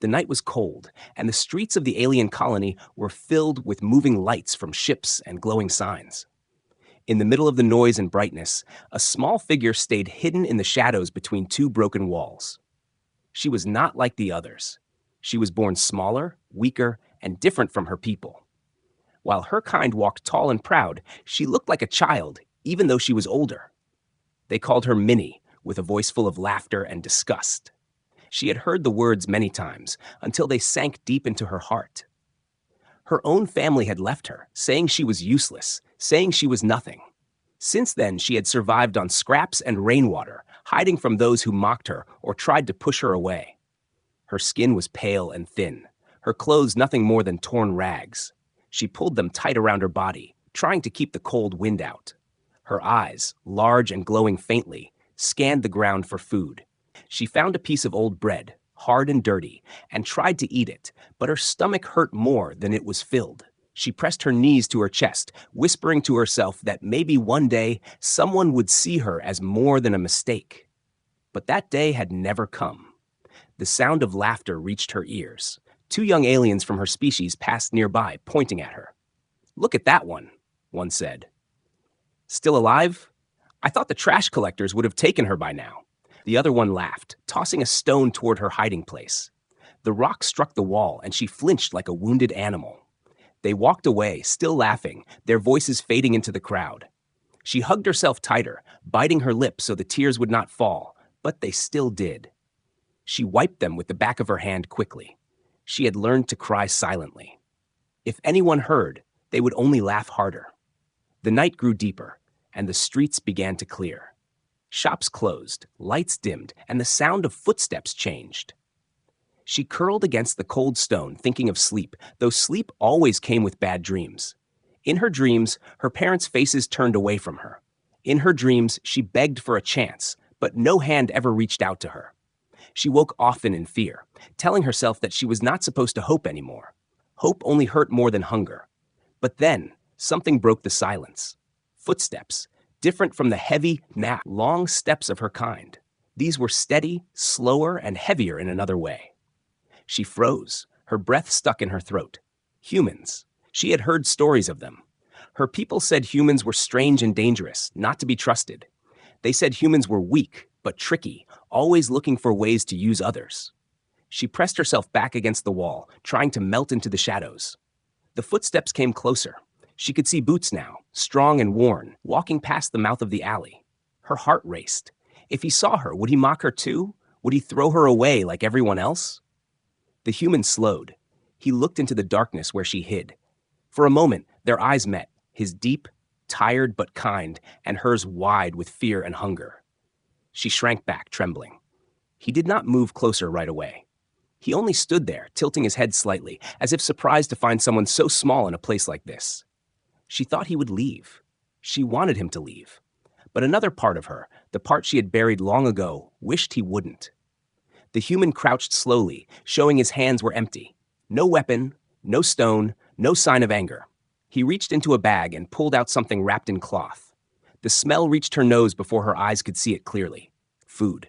The night was cold, and the streets of the alien colony were filled with moving lights from ships and glowing signs. In the middle of the noise and brightness, a small figure stayed hidden in the shadows between two broken walls. She was not like the others. She was born smaller, weaker, and different from her people. While her kind walked tall and proud, she looked like a child, even though she was older. They called her Minnie, with a voice full of laughter and disgust. She had heard the words many times, until they sank deep into her heart. Her own family had left her, saying she was useless, saying she was nothing. Since then, she had survived on scraps and rainwater, hiding from those who mocked her or tried to push her away. Her skin was pale and thin, her clothes nothing more than torn rags. She pulled them tight around her body, trying to keep the cold wind out. Her eyes, large and glowing faintly, scanned the ground for food. She found a piece of old bread, hard and dirty, and tried to eat it, but her stomach hurt more than it was filled. She pressed her knees to her chest, whispering to herself that maybe one day someone would see her as more than a mistake. But that day had never come. The sound of laughter reached her ears. Two young aliens from her species passed nearby, pointing at her. "Look at that one said. "Still alive? I thought the trash collectors would have taken her by now." The other one laughed, tossing a stone toward her hiding place. The rock struck the wall, and she flinched like a wounded animal. They walked away, still laughing, their voices fading into the crowd. She hugged herself tighter, biting her lips so the tears would not fall, but they still did. She wiped them with the back of her hand quickly. She had learned to cry silently. If anyone heard, they would only laugh harder. The night grew deeper, and the streets began to clear. Shops closed, lights dimmed, and the sound of footsteps changed. She curled against the cold stone, thinking of sleep, though sleep always came with bad dreams. In her dreams, her parents' faces turned away from her. In her dreams, she begged for a chance, but no hand ever reached out to her. She woke often in fear, telling herself that she was not supposed to hope anymore. Hope only hurt more than hunger. But then, something broke the silence. Footsteps, different from the heavy, long steps of her kind. These were steady, slower, and heavier in another way. She froze, her breath stuck in her throat. Humans. She had heard stories of them. Her people said humans were strange and dangerous, not to be trusted. They said humans were weak, but tricky, always looking for ways to use others. She pressed herself back against the wall, trying to melt into the shadows. The footsteps came closer. She could see boots now, strong and worn, walking past the mouth of the alley. Her heart raced. If he saw her, would he mock her too? Would he throw her away like everyone else? The human slowed. He looked into the darkness where she hid. For a moment, their eyes met, his deep, tired but kind, and hers wide with fear and hunger. She shrank back, trembling. He did not move closer right away. He only stood there, tilting his head slightly, as if surprised to find someone so small in a place like this. She thought he would leave. She wanted him to leave. But another part of her, the part she had buried long ago, wished he wouldn't. The human crouched slowly, showing his hands were empty. No weapon, no stone, no sign of anger. He reached into a bag and pulled out something wrapped in cloth. The smell reached her nose before her eyes could see it clearly. Food.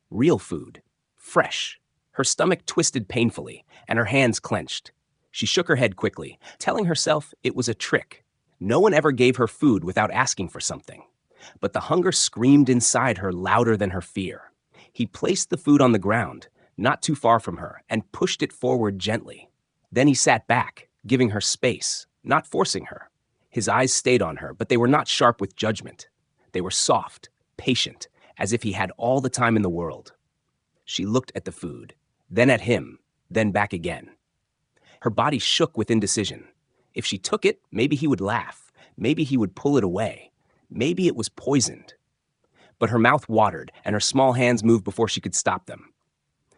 Real food. Fresh. Her stomach twisted painfully, and her hands clenched. She shook her head quickly, telling herself it was a trick. No one ever gave her food without asking for something. But the hunger screamed inside her louder than her fear. He placed the food on the ground, not too far from her, and pushed it forward gently. Then he sat back, giving her space, not forcing her. His eyes stayed on her, but they were not sharp with judgment. They were soft, patient, as if he had all the time in the world. She looked at the food, then at him, then back again. Her body shook with indecision. If she took it, maybe he would laugh. Maybe he would pull it away. Maybe it was poisoned. But her mouth watered, and her small hands moved before she could stop them.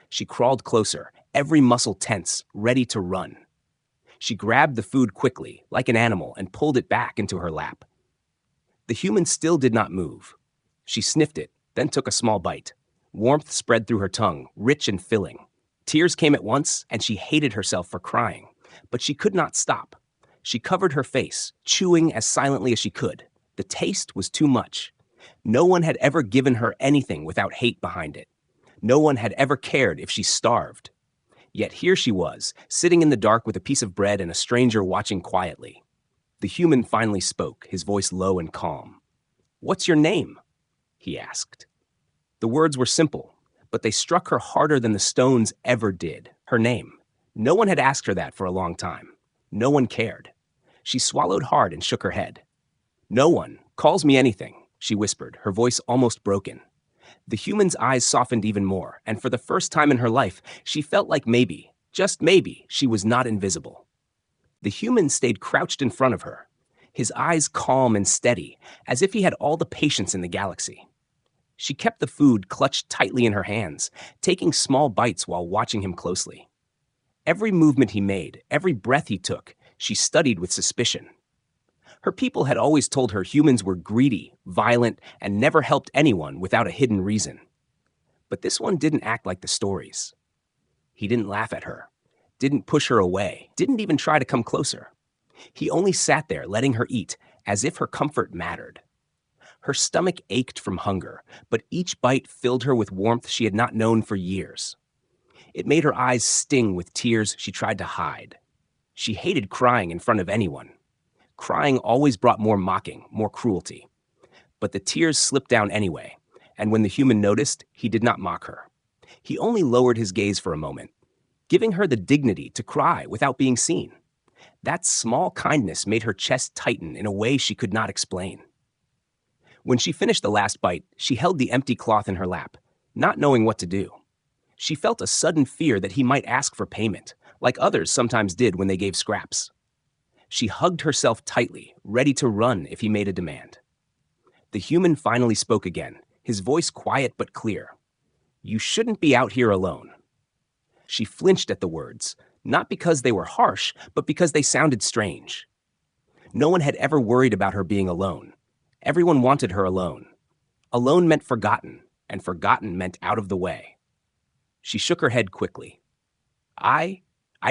She crawled closer, every muscle tense, ready to run. She grabbed the food quickly, like an animal, and pulled it back into her lap. The human still did not move. She sniffed it, then took a small bite. Warmth spread through her tongue, rich and filling. Tears came at once, and she hated herself for crying. But she could not stop. She covered her face, chewing as silently as she could. The taste was too much. No one had ever given her anything without hate behind it. No one had ever cared if she starved. Yet here she was, sitting in the dark with a piece of bread and a stranger watching quietly. The human finally spoke, his voice low and calm. "What's your name?" he asked. The words were simple, but they struck her harder than the stones ever did. Her name. No one had asked her that for a long time. No one cared. She swallowed hard and shook her head. "No one calls me anything," she whispered, her voice almost broken. The human's eyes softened even more, and for the first time in her life, she felt like maybe, just maybe, she was not invisible. The human stayed crouched in front of her, his eyes calm and steady, as if he had all the patience in the galaxy. She kept the food clutched tightly in her hands, taking small bites while watching him closely. Every movement he made, every breath he took, she studied with suspicion. Her people had always told her humans were greedy, violent, and never helped anyone without a hidden reason. But this one didn't act like the stories. He didn't laugh at her, didn't push her away, didn't even try to come closer. He only sat there letting her eat, as if her comfort mattered. Her stomach ached from hunger, but each bite filled her with warmth she had not known for years. It made her eyes sting with tears she tried to hide. She hated crying in front of anyone. Crying always brought more mocking, more cruelty. But the tears slipped down anyway, and when the human noticed, he did not mock her. He only lowered his gaze for a moment, giving her the dignity to cry without being seen. That small kindness made her chest tighten in a way she could not explain. When she finished the last bite, she held the empty cloth in her lap, not knowing what to do. She felt a sudden fear that he might ask for payment, like others sometimes did when they gave scraps. She hugged herself tightly, ready to run if he made a demand. The human finally spoke again, his voice quiet but clear. "You shouldn't be out here alone." She flinched at the words, not because they were harsh, but because they sounded strange. No one had ever worried about her being alone. Everyone wanted her alone. Alone meant forgotten, and forgotten meant out of the way. She shook her head quickly. I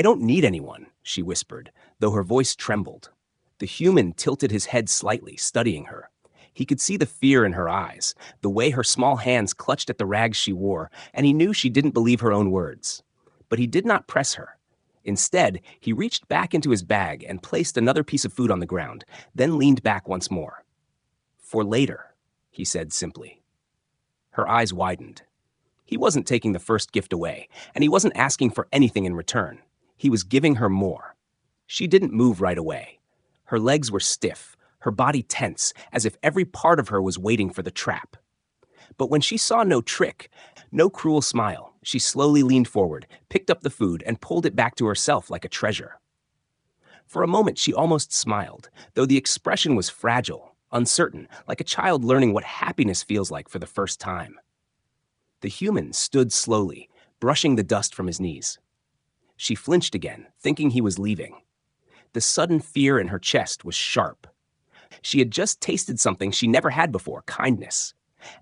don't need anyone," she whispered, though her voice trembled. The human tilted his head slightly, studying her. He could see the fear in her eyes, the way her small hands clutched at the rags she wore, and he knew she didn't believe her own words. But he did not press her. Instead, he reached back into his bag and placed another piece of food on the ground, then leaned back once more. "For later," he said simply. Her eyes widened. He wasn't taking the first gift away, and he wasn't asking for anything in return. He was giving her more. She didn't move right away. Her legs were stiff, her body tense, as if every part of her was waiting for the trap. But when she saw no trick, no cruel smile, she slowly leaned forward, picked up the food, and pulled it back to herself like a treasure. For a moment, she almost smiled, though the expression was fragile, uncertain, like a child learning what happiness feels like for the first time. The human stood slowly, brushing the dust from his knees. She flinched again, thinking he was leaving. The sudden fear in her chest was sharp. She had just tasted something she never had before, kindness,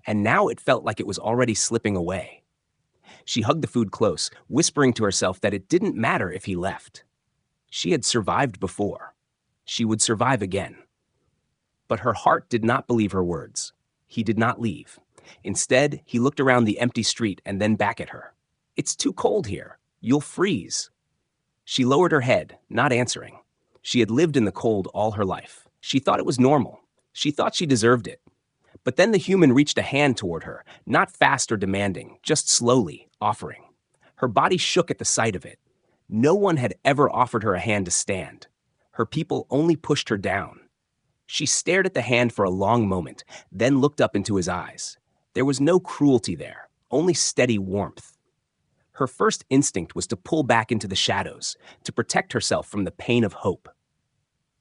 and now it felt like it was already slipping away. She hugged the food close, whispering to herself that it didn't matter if he left. She had survived before. She would survive again. But her heart did not believe her words. He did not leave. Instead, he looked around the empty street and then back at her. "It's too cold here. You'll freeze." She lowered her head, not answering. She had lived in the cold all her life. She thought it was normal. She thought she deserved it. But then the human reached a hand toward her, not fast or demanding, just slowly, offering. Her body shook at the sight of it. No one had ever offered her a hand to stand. Her people only pushed her down. She stared at the hand for a long moment, then looked up into his eyes. There was no cruelty there, only steady warmth. Her first instinct was to pull back into the shadows, to protect herself from the pain of hope.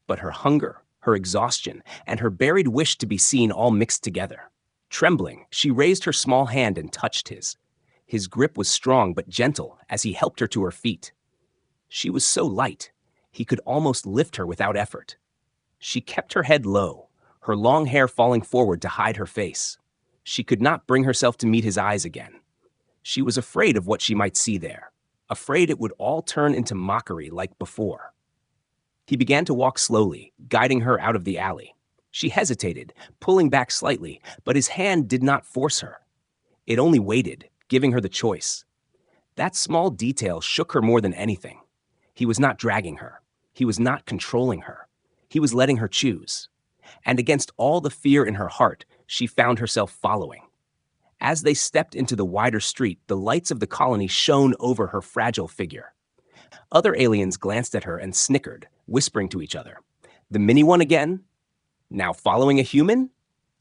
But her hunger, her exhaustion, and her buried wish to be seen all mixed together. Trembling, she raised her small hand and touched his. His grip was strong but gentle as he helped her to her feet. She was so light, he could almost lift her without effort. She kept her head low, her long hair falling forward to hide her face. She could not bring herself to meet his eyes again. She was afraid of what she might see there, afraid it would all turn into mockery like before. He began to walk slowly, guiding her out of the alley. She hesitated, pulling back slightly, but his hand did not force her. It only waited, giving her the choice. That small detail shook her more than anything. He was not dragging her. He was not controlling her. He was letting her choose. And against all the fear in her heart, she found herself following. As they stepped into the wider street, the lights of the colony shone over her fragile figure. Other aliens glanced at her and snickered, whispering to each other. The mini one again? Now following a human?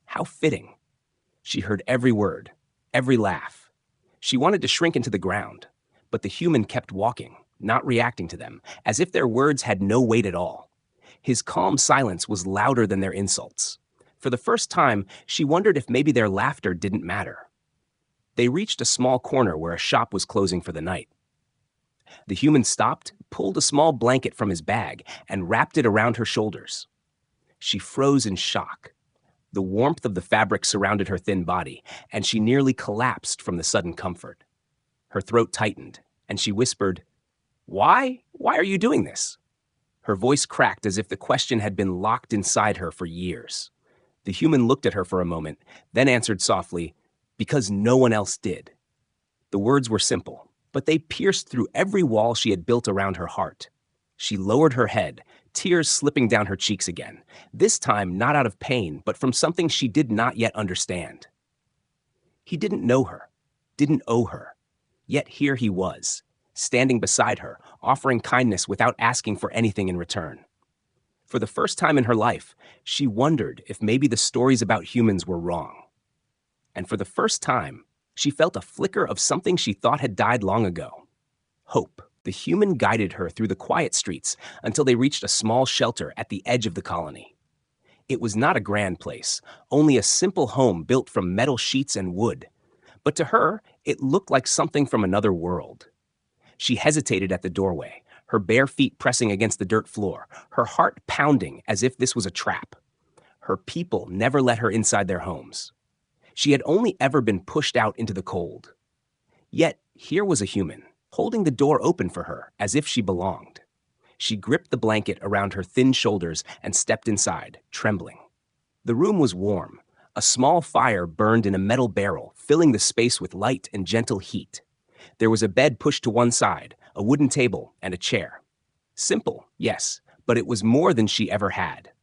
How fitting. She heard every word, every laugh. She wanted to shrink into the ground, but the human kept walking, not reacting to them, as if their words had no weight at all. His calm silence was louder than their insults. For the first time, she wondered if maybe their laughter didn't matter. They reached a small corner where a shop was closing for the night. The human stopped, pulled a small blanket from his bag, and wrapped it around her shoulders. She froze in shock. The warmth of the fabric surrounded her thin body, and she nearly collapsed from the sudden comfort. Her throat tightened, and she whispered, "Why? Why are you doing this?" Her voice cracked as if the question had been locked inside her for years. The human looked at her for a moment, then answered softly, "Because no one else did." The words were simple, but they pierced through every wall she had built around her heart. She lowered her head, tears slipping down her cheeks again, this time not out of pain, but from something she did not yet understand. He didn't know her, didn't owe her, yet here he was, standing beside her, offering kindness without asking for anything in return. For the first time in her life, she wondered if maybe the stories about humans were wrong. And for the first time, she felt a flicker of something she thought had died long ago. Hope. The human guided her through the quiet streets until they reached a small shelter at the edge of the colony. It was not a grand place, only a simple home built from metal sheets and wood. But to her, it looked like something from another world. She hesitated at the doorway, her bare feet pressing against the dirt floor, her heart pounding as if this was a trap. Her people never let her inside their homes. She had only ever been pushed out into the cold. Yet here was a human, holding the door open for her as if she belonged. She gripped the blanket around her thin shoulders and stepped inside, trembling. The room was warm. A small fire burned in a metal barrel, filling the space with light and gentle heat. There was a bed pushed to one side, a wooden table, and a chair. Simple, yes, but it was more than she ever had.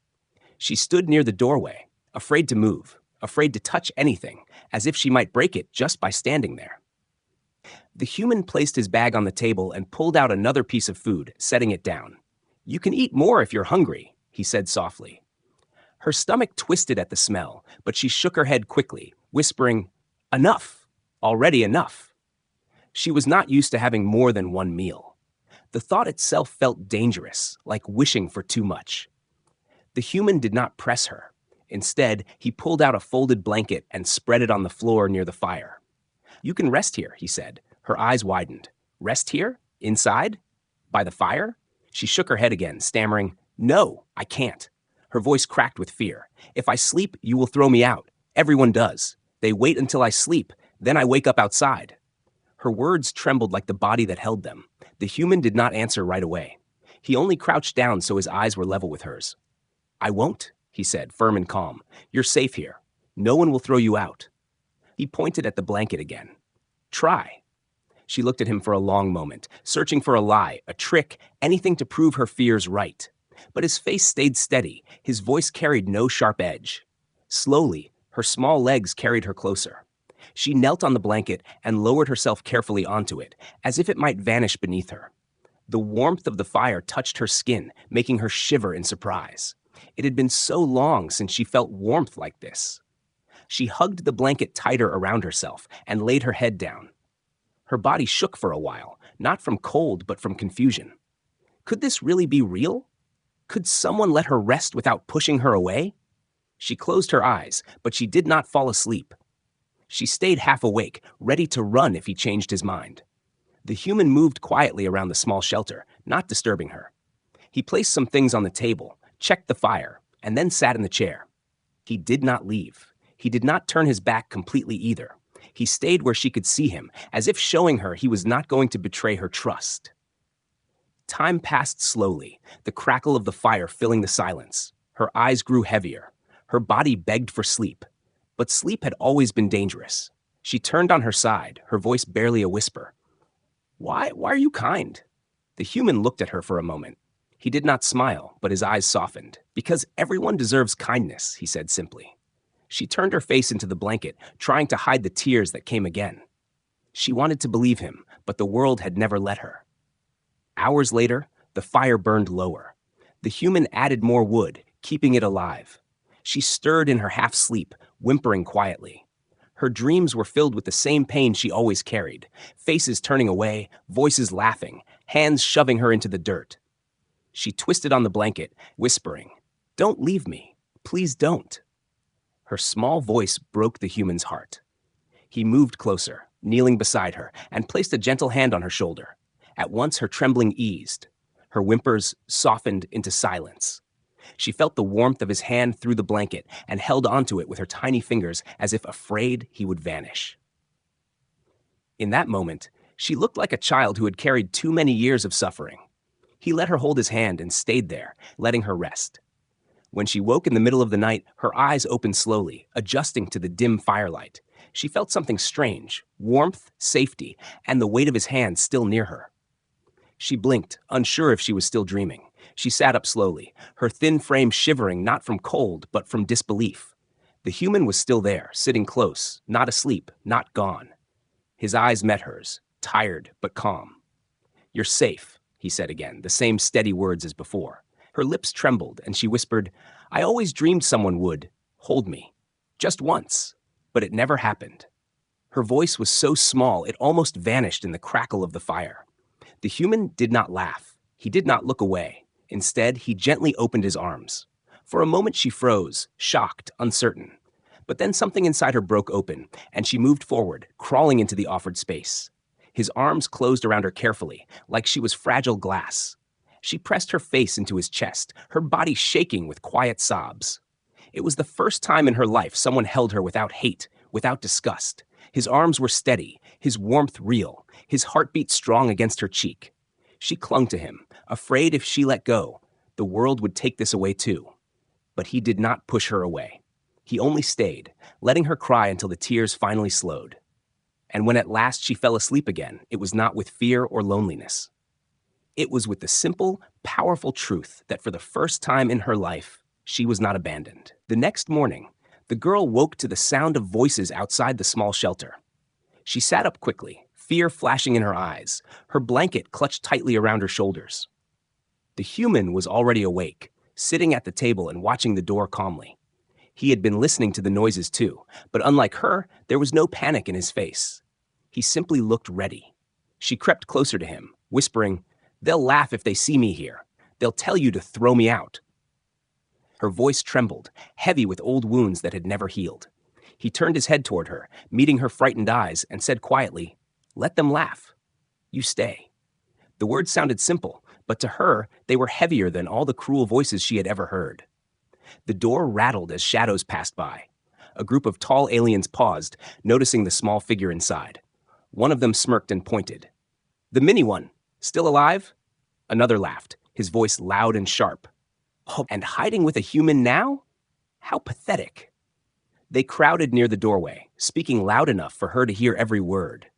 She stood near the doorway, afraid to move, afraid to touch anything, as if she might break it just by standing there. The human placed his bag on the table and pulled out another piece of food, setting it down. "You can eat more if you're hungry," he said softly. Her stomach twisted at the smell, but she shook her head quickly, whispering, "Enough, already enough." She was not used to having more than one meal. The thought itself felt dangerous, like wishing for too much. The human did not press her. Instead, he pulled out a folded blanket and spread it on the floor near the fire. "You can rest here," he said. Her eyes widened. "Rest here? Inside? By the fire?" She shook her head again, stammering, "No, I can't." Her voice cracked with fear. "If I sleep, you will throw me out. Everyone does. They wait until I sleep, then I wake up outside." Her words trembled like the body that held them. The human did not answer right away. He only crouched down so his eyes were level with hers. "I won't," he said, firm and calm. "You're safe here. No one will throw you out." He pointed at the blanket again. "Try." She looked at him for a long moment, searching for a lie, a trick, anything to prove her fears right. But his face stayed steady, his voice carried no sharp edge. Slowly, her small legs carried her closer. She knelt on the blanket and lowered herself carefully onto it, as if it might vanish beneath her. The warmth of the fire touched her skin, making her shiver in surprise. It had been so long since she felt warmth like this. She hugged the blanket tighter around herself and laid her head down. Her body shook for a while, not from cold but from confusion. Could this really be real? Could someone let her rest without pushing her away? She closed her eyes, but she did not fall asleep. She stayed half awake, ready to run if he changed his mind. The human moved quietly around the small shelter, not disturbing her. He placed some things on the table, checked the fire, and then sat in the chair. He did not leave. He did not turn his back completely either. He stayed where she could see him, as if showing her he was not going to betray her trust. Time passed slowly, the crackle of the fire filling the silence. Her eyes grew heavier. Her body begged for sleep. But sleep had always been dangerous. She turned on her side, her voice barely a whisper. Why are you kind?" The human looked at her for a moment. He did not smile, but his eyes softened. "Because everyone deserves kindness," he said simply. She turned her face into the blanket, trying to hide the tears that came again. She wanted to believe him, but the world had never let her. Hours later, the fire burned lower. The human added more wood, keeping it alive. She stirred in her half-sleep, whimpering quietly. Her dreams were filled with the same pain she always carried, faces turning away, voices laughing, hands shoving her into the dirt. She twisted on the blanket, whispering, "Don't leave me. Please don't." Her small voice broke the human's heart. He moved closer, kneeling beside her, and placed a gentle hand on her shoulder. At once her trembling eased. Her whimpers softened into silence. She felt the warmth of his hand through the blanket and held onto it with her tiny fingers as if afraid he would vanish. In that moment, she looked like a child who had carried too many years of suffering. He let her hold his hand and stayed there, letting her rest. When she woke in the middle of the night, her eyes opened slowly, adjusting to the dim firelight. She felt something strange, warmth, safety, and the weight of his hand still near her. She blinked, unsure if she was still dreaming. She sat up slowly, her thin frame shivering not from cold, but from disbelief. The human was still there, sitting close, not asleep, not gone. His eyes met hers, tired but calm. "You're safe," he said again, the same steady words as before. Her lips trembled, and she whispered, "I always dreamed someone would hold me. Just once. But it never happened." Her voice was so small it almost vanished in the crackle of the fire. The human did not laugh. He did not look away. Instead, he gently opened his arms. For a moment she froze, shocked, uncertain. But then something inside her broke open, and she moved forward, crawling into the offered space. His arms closed around her carefully, like she was fragile glass. She pressed her face into his chest, her body shaking with quiet sobs. It was the first time in her life someone held her without hate, without disgust. His arms were steady, his warmth real, his heartbeat strong against her cheek. She clung to him, afraid if she let go, the world would take this away too. But he did not push her away. He only stayed, letting her cry until the tears finally slowed. And when at last she fell asleep again, it was not with fear or loneliness. It was with the simple, powerful truth that for the first time in her life, she was not abandoned. The next morning, the girl woke to the sound of voices outside the small shelter. She sat up quickly, fear flashing in her eyes, her blanket clutched tightly around her shoulders. The human was already awake, sitting at the table and watching the door calmly. He had been listening to the noises too, but unlike her, there was no panic in his face. He simply looked ready. She crept closer to him, whispering, "They'll laugh if they see me here. They'll tell you to throw me out." Her voice trembled, heavy with old wounds that had never healed. He turned his head toward her, meeting her frightened eyes, and said quietly, "Let them laugh. You stay." The words sounded simple, but to her, they were heavier than all the cruel voices she had ever heard. The door rattled as shadows passed by. A group of tall aliens paused, noticing the small figure inside. One of them smirked and pointed. "The mini one, still alive?" Another laughed, his voice loud and sharp. "Oh, and hiding with a human now? How pathetic." They crowded near the doorway, speaking loud enough for her to hear every word.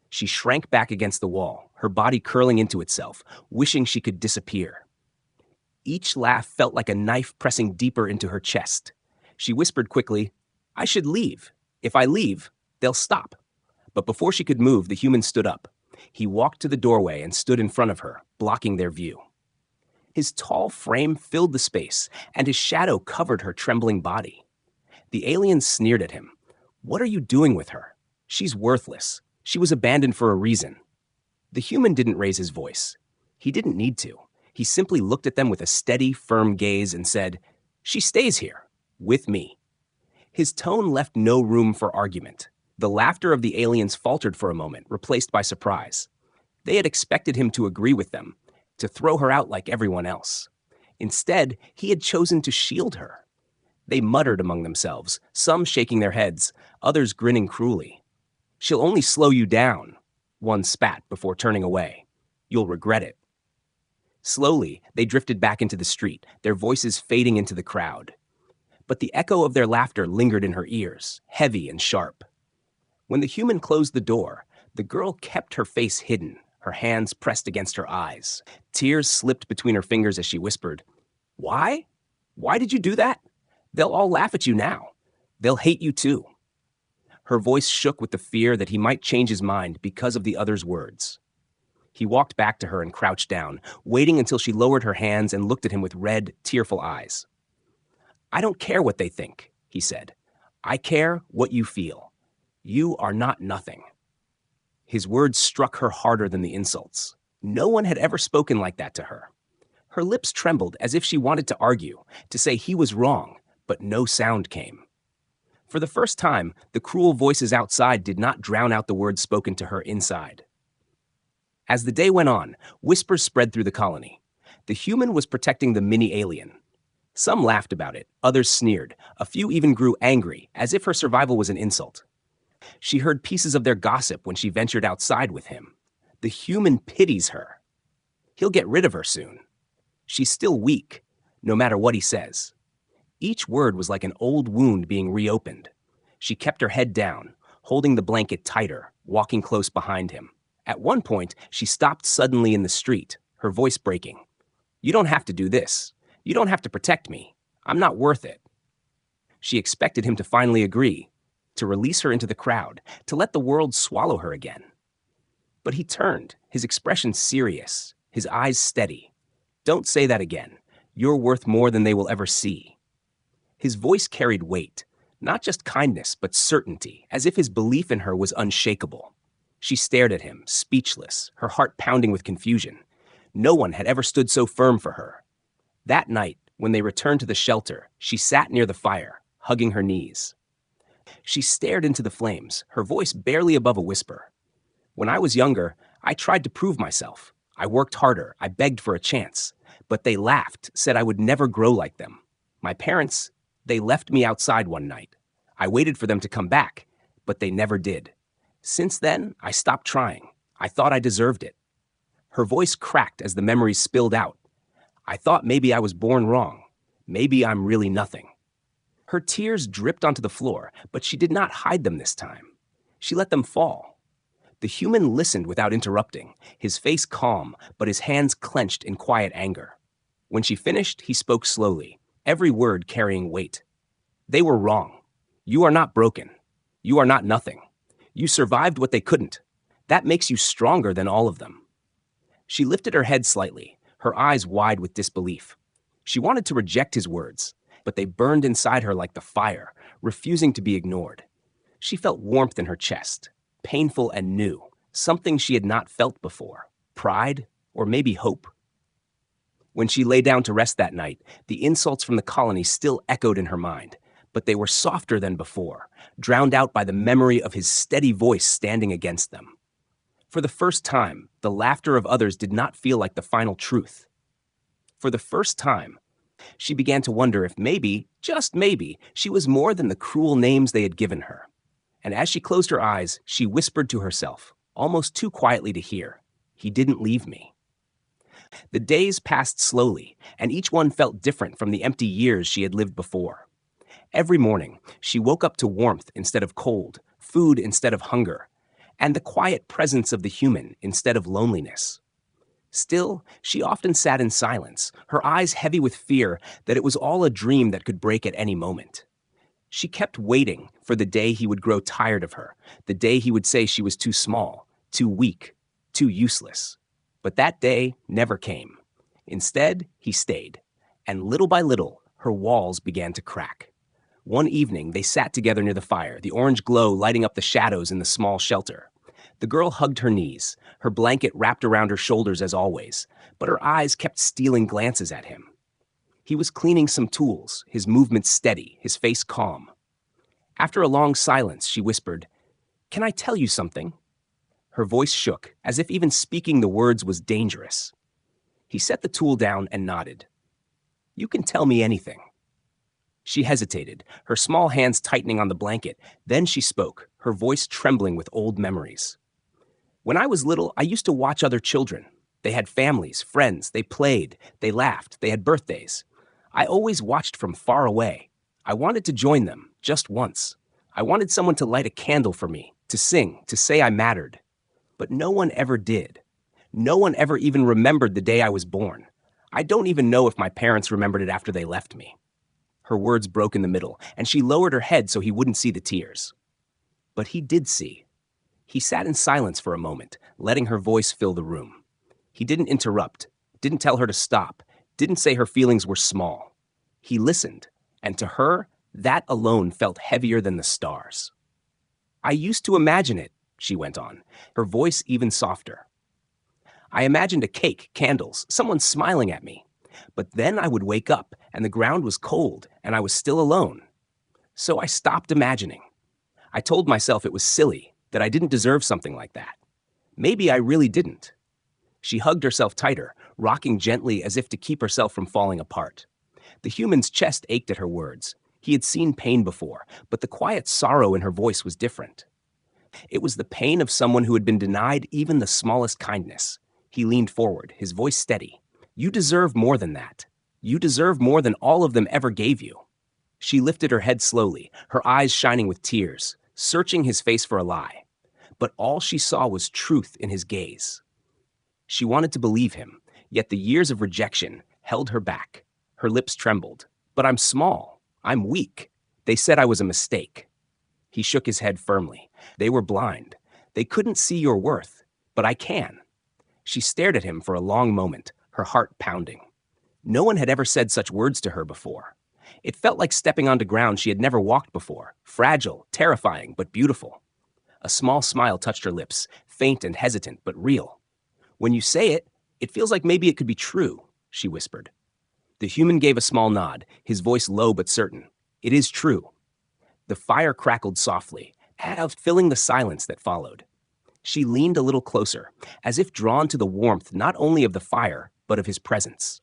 She shrank back against the wall, her body curling into itself, wishing she could disappear. Each laugh felt like a knife pressing deeper into her chest. She whispered quickly, "I should leave. If I leave, they'll stop." But before she could move, the human stood up. He walked to the doorway and stood in front of her, blocking their view. His tall frame filled the space, and his shadow covered her trembling body. The alien sneered at him. "What are you doing with her? She's worthless. She was abandoned for a reason." The human didn't raise his voice. He didn't need to. He simply looked at them with a steady, firm gaze and said, "She stays here, with me." His tone left no room for argument. The laughter of the aliens faltered for a moment, replaced by surprise. They had expected him to agree with them, to throw her out like everyone else. Instead, he had chosen to shield her. They muttered among themselves, some shaking their heads, others grinning cruelly. "She'll only slow you down," one spat before turning away. "You'll regret it." Slowly, they drifted back into the street, their voices fading into the crowd. But the echo of their laughter lingered in her ears, heavy and sharp. When the human closed the door, the girl kept her face hidden, her hands pressed against her eyes. Tears slipped between her fingers as she whispered, "Why? Why did you do that? They'll all laugh at you now. They'll hate you too." Her voice shook with the fear that he might change his mind because of the other's words. He walked back to her and crouched down, waiting until she lowered her hands and looked at him with red, tearful eyes. "I don't care what they think," he said. "I care what you feel. You are not nothing." His words struck her harder than the insults. No one had ever spoken like that to her. Her lips trembled as if she wanted to argue, to say he was wrong, but no sound came. For the first time, the cruel voices outside did not drown out the words spoken to her inside. As the day went on, whispers spread through the colony. The human was protecting the mini-alien. Some laughed about it, others sneered, a few even grew angry, as if her survival was an insult. She heard pieces of their gossip when she ventured outside with him. The human pities her. He'll get rid of her soon. She's still weak, no matter what he says. Each word was like an old wound being reopened. She kept her head down, holding the blanket tighter, walking close behind him. At one point, she stopped suddenly in the street, her voice breaking. "You don't have to do this. You don't have to protect me. I'm not worth it." She expected him to finally agree, to release her into the crowd, to let the world swallow her again. But he turned, his expression serious, his eyes steady. "Don't say that again. You're worth more than they will ever see." His voice carried weight, not just kindness, but certainty, as if his belief in her was unshakable. She stared at him, speechless, her heart pounding with confusion. No one had ever stood so firm for her. That night, when they returned to the shelter, she sat near the fire, hugging her knees. She stared into the flames, her voice barely above a whisper. "When I was younger, I tried to prove myself. I worked harder, I begged for a chance. But they laughed, said I would never grow like them. My parents, they left me outside one night. I waited for them to come back, but they never did. Since then, I stopped trying. I thought I deserved it." Her voice cracked as the memories spilled out. "I thought maybe I was born wrong. Maybe I'm really nothing." Her tears dripped onto the floor, but she did not hide them this time. She let them fall. The human listened without interrupting, his face calm, but his hands clenched in quiet anger. When she finished, he spoke slowly, every word carrying weight. "They were wrong. You are not broken. You are not nothing. You survived what they couldn't. That makes you stronger than all of them." She lifted her head slightly, her eyes wide with disbelief. She wanted to reject his words, but they burned inside her like the fire, refusing to be ignored. She felt warmth in her chest, painful and new, something she had not felt before. Pride, or maybe hope. When she lay down to rest that night, the insults from the colony still echoed in her mind, but they were softer than before, drowned out by the memory of his steady voice standing against them. For the first time, the laughter of others did not feel like the final truth. For the first time, she began to wonder if maybe, just maybe, she was more than the cruel names they had given her. And as she closed her eyes, she whispered to herself, almost too quietly to hear, "He didn't leave me." The days passed slowly, and each one felt different from the empty years she had lived before. Every morning, she woke up to warmth instead of cold, food instead of hunger, and the quiet presence of the human instead of loneliness. Still, she often sat in silence, her eyes heavy with fear that it was all a dream that could break at any moment. She kept waiting for the day he would grow tired of her, the day he would say she was too small, too weak, too useless. But that day never came. Instead, he stayed, and little by little, her walls began to crack. One evening, they sat together near the fire, the orange glow lighting up the shadows in the small shelter. The girl hugged her knees, her blanket wrapped around her shoulders as always, but her eyes kept stealing glances at him. He was cleaning some tools, his movements steady, his face calm. After a long silence, she whispered, "Can I tell you something?" Her voice shook, as if even speaking the words was dangerous. He set the tool down and nodded. "You can tell me anything." She hesitated, her small hands tightening on the blanket. Then she spoke, her voice trembling with old memories. "When I was little, I used to watch other children. They had families, friends, they played, they laughed, they had birthdays. I always watched from far away. I wanted to join them, just once. I wanted someone to light a candle for me, to sing, to say I mattered. But no one ever did. No one ever even remembered the day I was born. I don't even know if my parents remembered it after they left me." Her words broke in the middle, and she lowered her head so he wouldn't see the tears. But he did see. He sat in silence for a moment, letting her voice fill the room. He didn't interrupt, didn't tell her to stop, didn't say her feelings were small. He listened, and to her, that alone felt heavier than the stars. "I used to imagine it," she went on, her voice even softer. "I imagined a cake, candles, someone smiling at me. But then I would wake up, and the ground was cold, and I was still alone. So I stopped imagining. I told myself it was silly, that I didn't deserve something like that. Maybe I really didn't." She hugged herself tighter, rocking gently as if to keep herself from falling apart. The human's chest ached at her words. He had seen pain before, but the quiet sorrow in her voice was different. It was the pain of someone who had been denied even the smallest kindness. He leaned forward, his voice steady. "You deserve more than that. You deserve more than all of them ever gave you." She lifted her head slowly, her eyes shining with tears, searching his face for a lie. But all she saw was truth in his gaze. She wanted to believe him, yet the years of rejection held her back. Her lips trembled. "But I'm small. I'm weak. They said I was a mistake." He shook his head firmly. "They were blind. They couldn't see your worth, but I can." She stared at him for a long moment, her heart pounding. No one had ever said such words to her before. It felt like stepping onto ground she had never walked before, fragile, terrifying, but beautiful. A small smile touched her lips, faint and hesitant, but real. "When you say it, it feels like maybe it could be true," she whispered. The human gave a small nod, his voice low but certain. "It is true." The fire crackled softly, filling the silence that followed. She leaned a little closer, as if drawn to the warmth not only of the fire, but of his presence.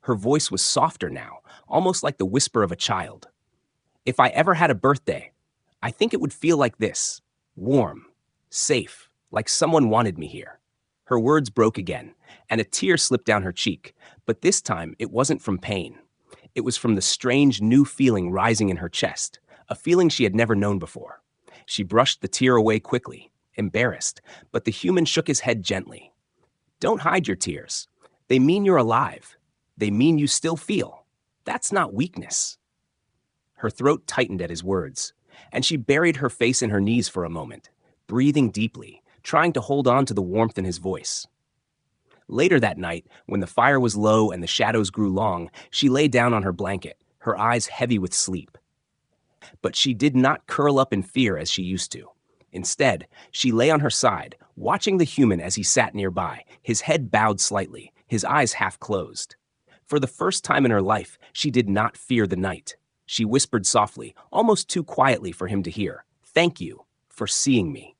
Her voice was softer now, almost like the whisper of a child. "If I ever had a birthday, I think it would feel like this. Warm, safe, like someone wanted me here." Her words broke again, and a tear slipped down her cheek, but this time it wasn't from pain. It was from the strange new feeling rising in her chest, a feeling she had never known before. She brushed the tear away quickly, embarrassed, but the human shook his head gently. "Don't hide your tears. They mean you're alive. They mean you still feel. That's not weakness." Her throat tightened at his words, and she buried her face in her knees for a moment, breathing deeply, trying to hold on to the warmth in his voice. Later that night, when the fire was low and the shadows grew long, she lay down on her blanket, her eyes heavy with sleep. But she did not curl up in fear as she used to. Instead, she lay on her side, watching the human as he sat nearby, his head bowed slightly, his eyes half closed. For the first time in her life, she did not fear the night. She whispered softly, almost too quietly for him to hear, "Thank you for seeing me."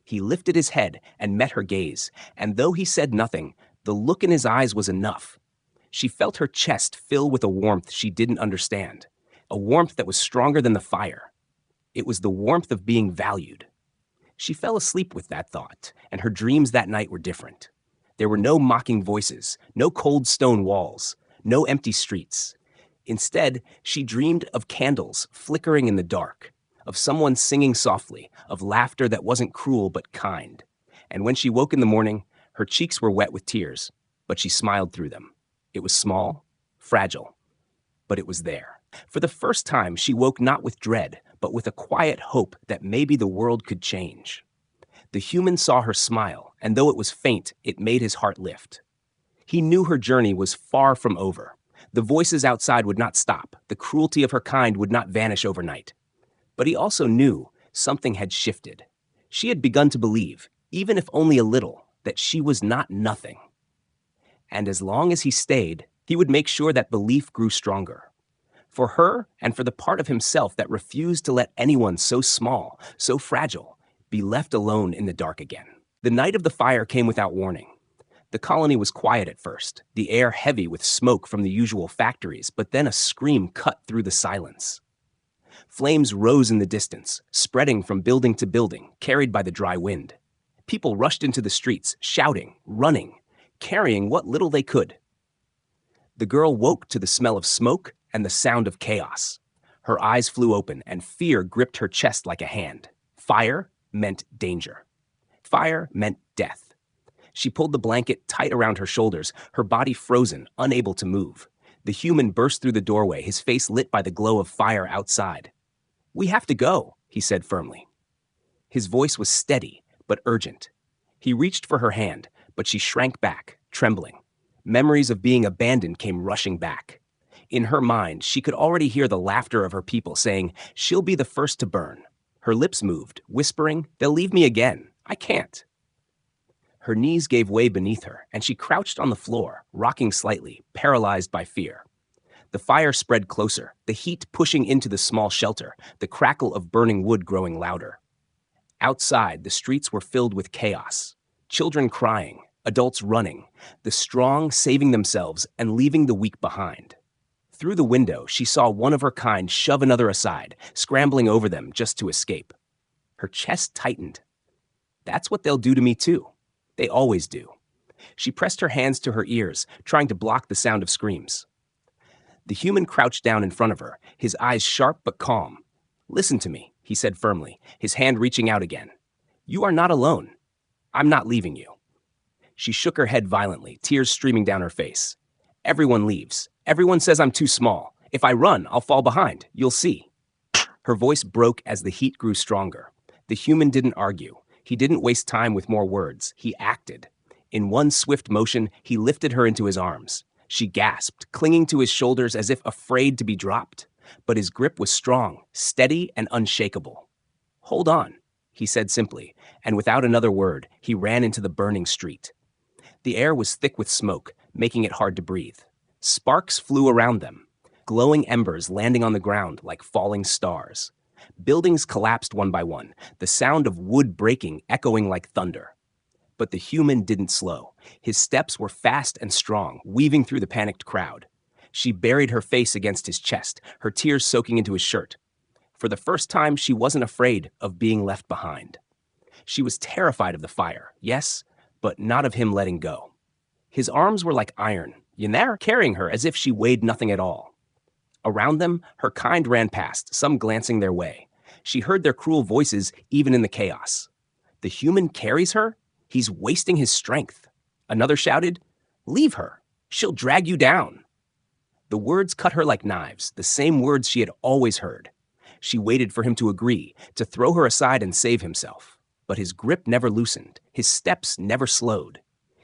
He lifted his head and met her gaze, and though he said nothing, the look in his eyes was enough. She felt her chest fill with a warmth she didn't understand, a warmth that was stronger than the fire. It was the warmth of being valued. She fell asleep with that thought, and her dreams that night were different. There were no mocking voices, no cold stone walls, no empty streets. Instead, she dreamed of candles flickering in the dark, of someone singing softly, of laughter that wasn't cruel but kind. And when she woke in the morning, her cheeks were wet with tears, but she smiled through them. It was small, fragile, but it was there. For the first time, she woke not with dread, but with a quiet hope that maybe the world could change. The human saw her smile, and though it was faint, it made his heart lift. He knew her journey was far from over. The voices outside would not stop. The cruelty of her kind would not vanish overnight. But he also knew something had shifted. She had begun to believe, even if only a little, that she was not nothing. And as long as he stayed, he would make sure that belief grew stronger. For her and for the part of himself that refused to let anyone so small, so fragile, be left alone in the dark again. The night of the fire came without warning. The colony was quiet at first, the air heavy with smoke from the usual factories, but then a scream cut through the silence. Flames rose in the distance, spreading from building to building, carried by the dry wind. People rushed into the streets, shouting, running, carrying what little they could. The girl woke to the smell of smoke and the sound of chaos. Her eyes flew open, and fear gripped her chest like a hand. Fire meant danger. Fire meant death. She pulled the blanket tight around her shoulders, her body frozen, unable to move. The human burst through the doorway, his face lit by the glow of fire outside. "We have to go," he said firmly. His voice was steady, but urgent. He reached for her hand, but she shrank back, trembling. Memories of being abandoned came rushing back. In her mind, she could already hear the laughter of her people saying, "She'll be the first to burn." Her lips moved, whispering, "They'll leave me again. I can't." Her knees gave way beneath her, and she crouched on the floor, rocking slightly, paralyzed by fear. The fire spread closer, the heat pushing into the small shelter, the crackle of burning wood growing louder. Outside, the streets were filled with chaos. Children crying, adults running, the strong saving themselves and leaving the weak behind. Through the window, she saw one of her kind shove another aside, scrambling over them just to escape. Her chest tightened. That's what they'll do to me too. They always do. She pressed her hands to her ears, trying to block the sound of screams. The human crouched down in front of her, his eyes sharp but calm. "Listen to me," he said firmly, his hand reaching out again. "You are not alone. I'm not leaving you." She shook her head violently, tears streaming down her face. "Everyone leaves. Everyone says I'm too small. If I run, I'll fall behind. You'll see." Her voice broke as the heat grew stronger. The human didn't argue. He didn't waste time with more words. He acted. In one swift motion, he lifted her into his arms. She gasped, clinging to his shoulders as if afraid to be dropped. But his grip was strong, steady, and unshakable. "Hold on," he said simply, and without another word, he ran into the burning street. The air was thick with smoke, making it hard to breathe. Sparks flew around them, glowing embers landing on the ground like falling stars. Buildings collapsed one by one, the sound of wood breaking echoing like thunder. But the human didn't slow. His steps were fast and strong, weaving through the panicked crowd. She buried her face against his chest, her tears soaking into his shirt. For the first time, she wasn't afraid of being left behind. She was terrified of the fire, yes, but not of him letting go. His arms were like iron, carrying her as if she weighed nothing at all. Around them, her kind ran past, some glancing their way. She heard their cruel voices even in the chaos. "The human carries her? He's wasting his strength." Another shouted, "Leave her. She'll drag you down." The words cut her like knives, the same words she had always heard. She waited for him to agree, to throw her aside and save himself. But his grip never loosened, his steps never slowed.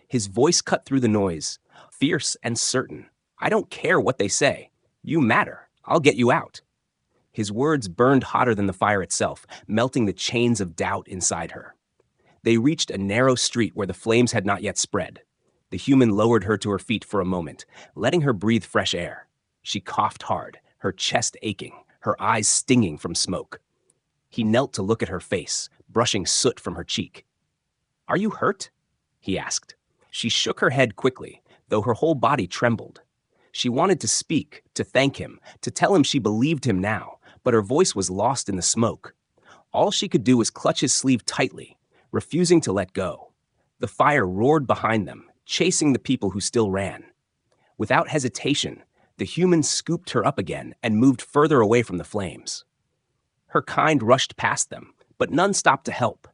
His voice cut through the noise, fierce and certain. "I don't care what they say. You matter. I'll get you out." His words burned hotter than the fire itself, melting the chains of doubt inside her. They reached a narrow street where the flames had not yet spread. The human lowered her to her feet for a moment, letting her breathe fresh air. She coughed hard, her chest aching, her eyes stinging from smoke. He knelt to look at her face, brushing soot from her cheek. "Are you hurt?" he asked. She shook her head quickly, though her whole body trembled. She wanted to speak, to thank him, to tell him she believed him now, but her voice was lost in the smoke. All she could do was clutch his sleeve tightly, refusing to let go. The fire roared behind them, chasing the people who still ran. Without hesitation, the human scooped her up again and moved further away from the flames. Her kind rushed past them, but none stopped to help.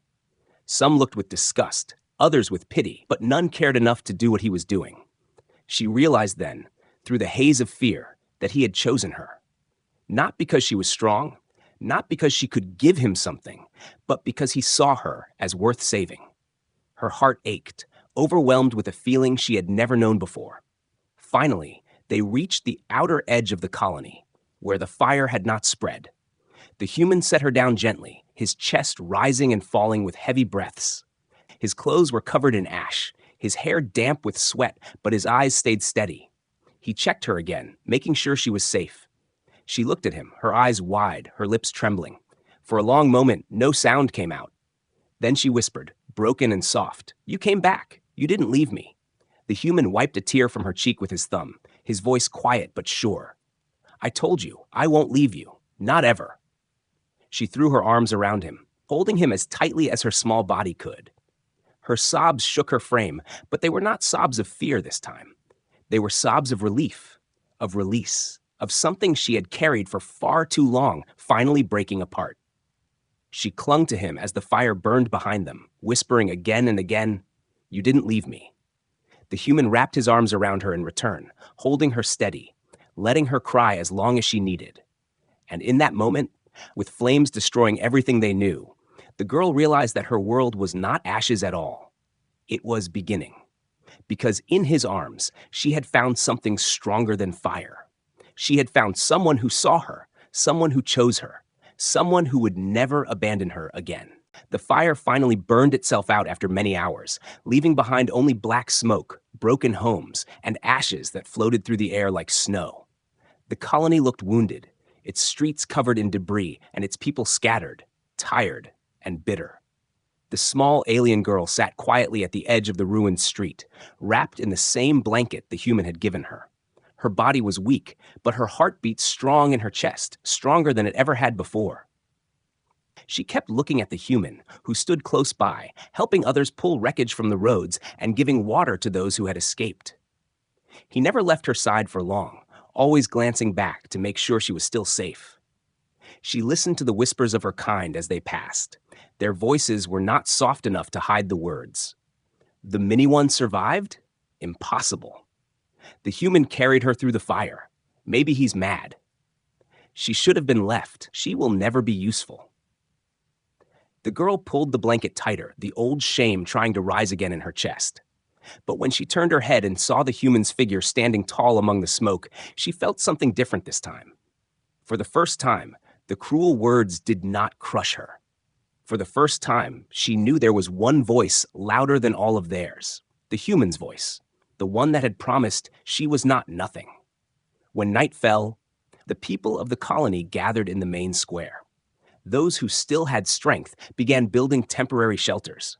Some looked with disgust, others with pity, but none cared enough to do what he was doing. She realized then, through the haze of fear, that he had chosen her. Not because she was strong, not because she could give him something, but because he saw her as worth saving. Her heart ached, overwhelmed with a feeling she had never known before. Finally, they reached the outer edge of the colony, where the fire had not spread. The human set her down gently, his chest rising and falling with heavy breaths. His clothes were covered in ash, his hair damp with sweat, but his eyes stayed steady. He checked her again, making sure she was safe. She looked at him, her eyes wide, her lips trembling. For a long moment, no sound came out. Then she whispered, broken and soft, "You came back. You didn't leave me." The human wiped a tear from her cheek with his thumb, his voice quiet but sure. "I told you, I won't leave you. Not ever." She threw her arms around him, holding him as tightly as her small body could. Her sobs shook her frame, but they were not sobs of fear this time. They were sobs of relief, of release, of something she had carried for far too long, finally breaking apart. She clung to him as the fire burned behind them, whispering again and again, You didn't leave me." The human wrapped his arms around her in return, holding her steady, letting her cry as long as she needed. And in that moment, with flames destroying everything they knew, the girl realized that her world was not ashes at all. It was beginning. Because in his arms, she had found something stronger than fire. She had found someone who saw her, someone who chose her, someone who would never abandon her again. The fire finally burned itself out after many hours, leaving behind only black smoke, broken homes, and ashes that floated through the air like snow. The colony looked wounded, its streets covered in debris, and its people scattered, tired, and bitter. The small alien girl sat quietly at the edge of the ruined street, wrapped in the same blanket the human had given her. Her body was weak, but her heart beat strong in her chest, stronger than it ever had before. She kept looking at the human, who stood close by, helping others pull wreckage from the roads and giving water to those who had escaped. He never left her side for long, always glancing back to make sure she was still safe. She listened to the whispers of her kind as they passed. Their voices were not soft enough to hide the words. The mini one survived? Impossible. The human carried her through the fire. Maybe he's mad. She should have been left. She will never be useful. The girl pulled the blanket tighter, the old shame trying to rise again in her chest. But when she turned her head and saw the human's figure standing tall among the smoke, she felt something different this time. For the first time, the cruel words did not crush her. For the first time, she knew there was one voice louder than all of theirs, the human's voice, the one that had promised she was not nothing. When night fell, the people of the colony gathered in the main square. Those who still had strength began building temporary shelters.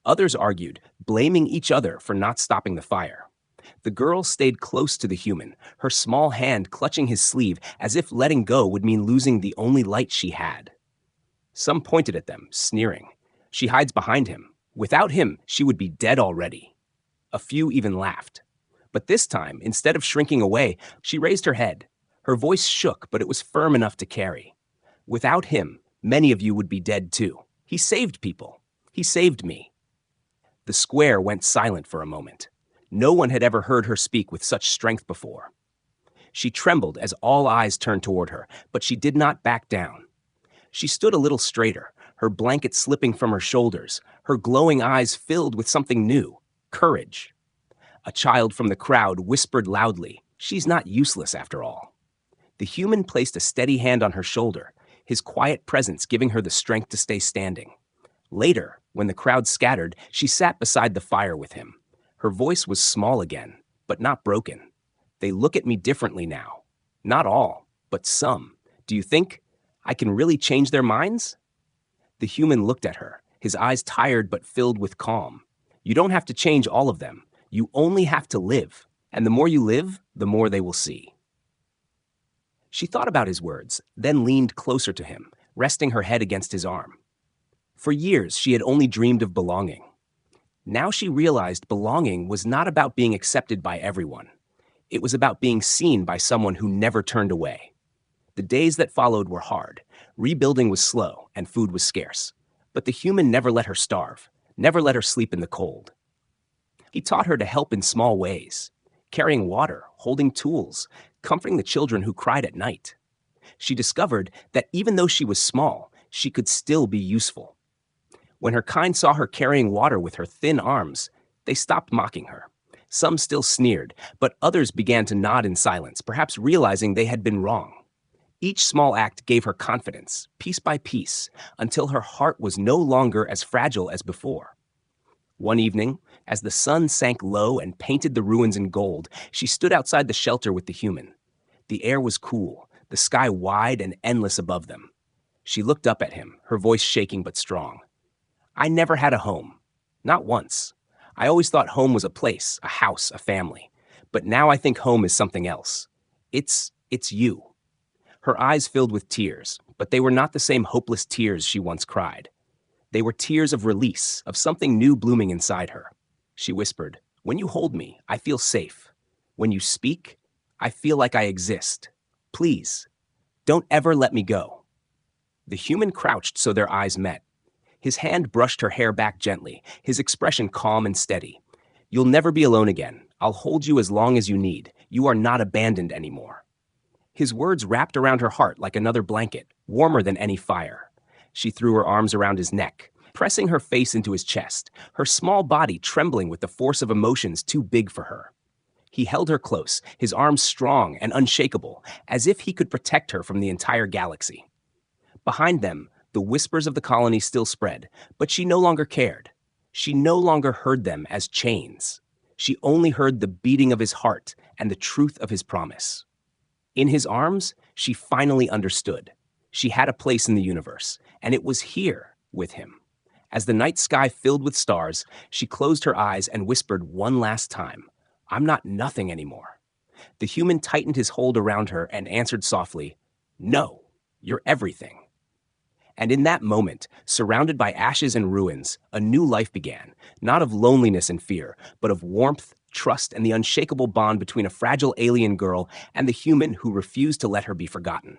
Others argued, blaming each other for not stopping the fire. The girl stayed close to the human, her small hand clutching his sleeve as if letting go would mean losing the only light she had. Some pointed at them, sneering. She hides behind him. Without him, she would be dead already. A few even laughed. But this time, instead of shrinking away, she raised her head. Her voice shook, but it was firm enough to carry. Without him, many of you would be dead too. He saved people. He saved me. The square went silent for a moment. No one had ever heard her speak with such strength before. She trembled as all eyes turned toward her, but she did not back down. She stood a little straighter, her blanket slipping from her shoulders, her glowing eyes filled with something new, courage. A child from the crowd whispered loudly, "She's not useless after all." The human placed a steady hand on her shoulder, his quiet presence giving her the strength to stay standing. Later, when the crowd scattered, she sat beside the fire with him. Her voice was small again, but not broken. "They look at me differently now. Not all, but some. Do you think I can really change their minds?" The human looked at her, his eyes tired but filled with calm. "You don't have to change all of them. You only have to live. And the more you live, the more they will see." She thought about his words, then leaned closer to him, resting her head against his arm. For years, she had only dreamed of belonging. Now she realized belonging was not about being accepted by everyone. It was about being seen by someone who never turned away. The days that followed were hard. Rebuilding was slow, and food was scarce. But the human never let her starve, never let her sleep in the cold. He taught her to help in small ways, carrying water, holding tools, comforting the children who cried at night. She discovered that even though she was small, she could still be useful. When her kind saw her carrying water with her thin arms, they stopped mocking her. Some still sneered, but others began to nod in silence, perhaps realizing they had been wrong. Each small act gave her confidence, piece by piece, until her heart was no longer as fragile as before. One evening, as the sun sank low and painted the ruins in gold, she stood outside the shelter with the human. The air was cool, the sky wide and endless above them. She looked up at him, her voice shaking but strong. "I never had a home. Not once. I always thought home was a place, a house, a family. But now I think home is something else. It's you." Her eyes filled with tears, but they were not the same hopeless tears she once cried. They were tears of release, of something new blooming inside her. She whispered, "When you hold me, I feel safe. When you speak, I feel like I exist. Please, don't ever let me go." The human crouched so their eyes met. His hand brushed her hair back gently, his expression calm and steady. "You'll never be alone again. I'll hold you as long as you need. You are not abandoned anymore." His words wrapped around her heart like another blanket, warmer than any fire. She threw her arms around his neck, pressing her face into his chest, her small body trembling with the force of emotions too big for her. He held her close, his arms strong and unshakable, as if he could protect her from the entire galaxy. Behind them, the whispers of the colony still spread, but she no longer cared. She no longer heard them as chains. She only heard the beating of his heart and the truth of his promise. In his arms, she finally understood. She had a place in the universe, and it was here with him. As the night sky filled with stars, she closed her eyes and whispered one last time, "I'm not nothing anymore." The human tightened his hold around her and answered softly, "No, you're everything." And in that moment, surrounded by ashes and ruins, a new life began, not of loneliness and fear, but of warmth, trust, and the unshakable bond between a fragile alien girl and the human who refused to let her be forgotten.